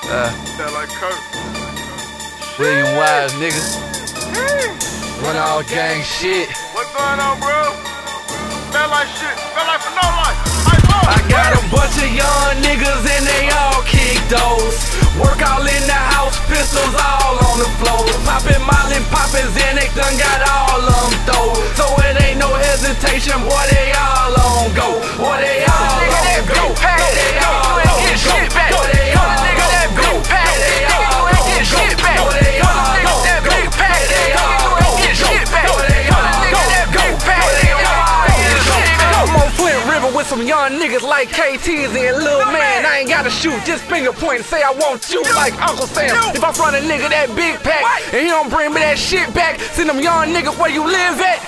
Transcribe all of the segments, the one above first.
Sound like Kurt. William Wise, nigga. Run all gang shit. What's going on, bro? Felt like shit. Felt like for no life. I got a bunch of young niggas and they all kick those. Work all in the house, pistols all on the floor. Poppin' Molly, poppin' Xanax, done got all of them though. So it ain't no hesitation, boy, they all on go. Boy, they all on go. They all on go. Boy, they all on go. They all on go. Boy, they all on go. They all on go. I'm on Flint River with some young niggas like KTs and Lil Man. I ain't gotta shoot, just finger point and say I want you like Uncle Sam. If I front a nigga that big pack and he don't bring me that shit back, send them young niggas where you live at.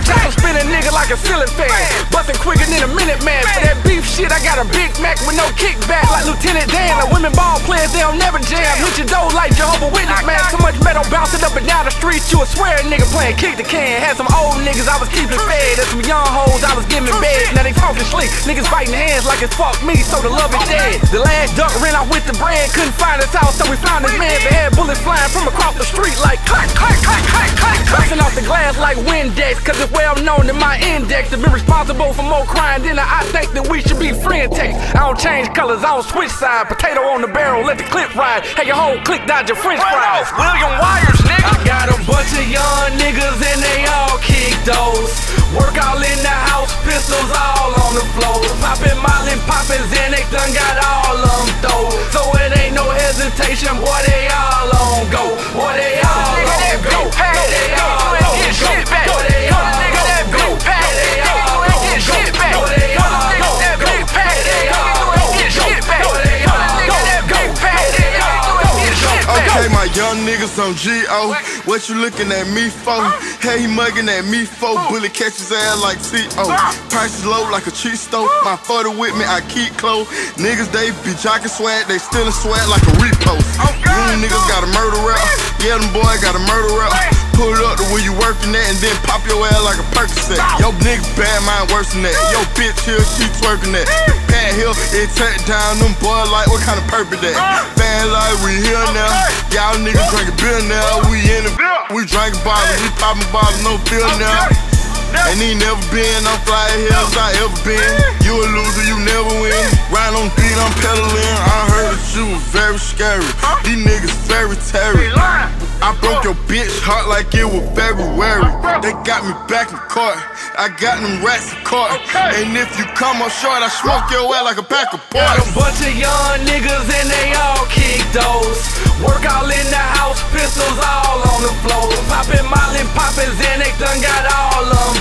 I'm spinning nigga like a ceiling fan, bustin' quicker than a minute man. For that beef shit, I got a Big Mac with no kickback, like Lieutenant Dan. Like women ball players, they don't never jam. Hit your dough like Jehovah Witness, man. So much metal bouncing up and down the street, you would swear a nigga playing kick the can. Had some old niggas I was keeping fed, and some young hoes I was giving bed. Now they talking slick, niggas biting hands like it's fuck me, so the love is dead. The last duck ran out with the bread, couldn't find his house, so we found his man. They had bullets flying from across the street like clack, clack, clack, clack, clack. Bouncing off the glass like Windex, cause it's well known that my index have been responsible for more crime than I think that we should be friend text. I don't change colors, I don't switch side. Potato on the barrel, let the clip ride. Hey, your whole click dodge your french fries. William Wires, nigga. I got a bunch of young niggas and they all kick those. Work all in the house, pistols all on the floor. Poppin' Molly, poppin' Xanax, done got all of them though. So it ain't no hesitation, boy, they all on go. Boy, they all on go. They all on go. Boy, they all on go. Okay, my young niggas on G.O. What you looking at me for? Hey, he mugging at me for. Bullet catch his ass like C.O. Prices low like a cheat stove. My photo with me, I keep close. Niggas, they be jockin' swag, they stealin' swag like a repost. You niggas got a murder rap. Yeah, them boy got a murder rap. Pull up to where you working at and then pop your ass like a Percocet. Yo niggas bad mind worse than that. Yo bitch here, she twerking that. Pat here, it turned down them boy like what kind of purpose that? Fan like we here now. Y'all niggas drinking beer now. We in the we drinking bottles, we popping bottles, no feel now. And he never been on fly hills I ever been. You a loser, you never win. Ride on beat, I'm pedaling. I heard that you was very scary. These niggas very terry. I broke your bitch heart like it was February. They got me back in court. I got them rats in court. And if you come up short, I smoke your ass like a pack of pork. Got a bunch of young niggas and they all kick those. Work all in the house, pistols all on the floor. Poppin' Molly, poppin' Xanax, done got all of them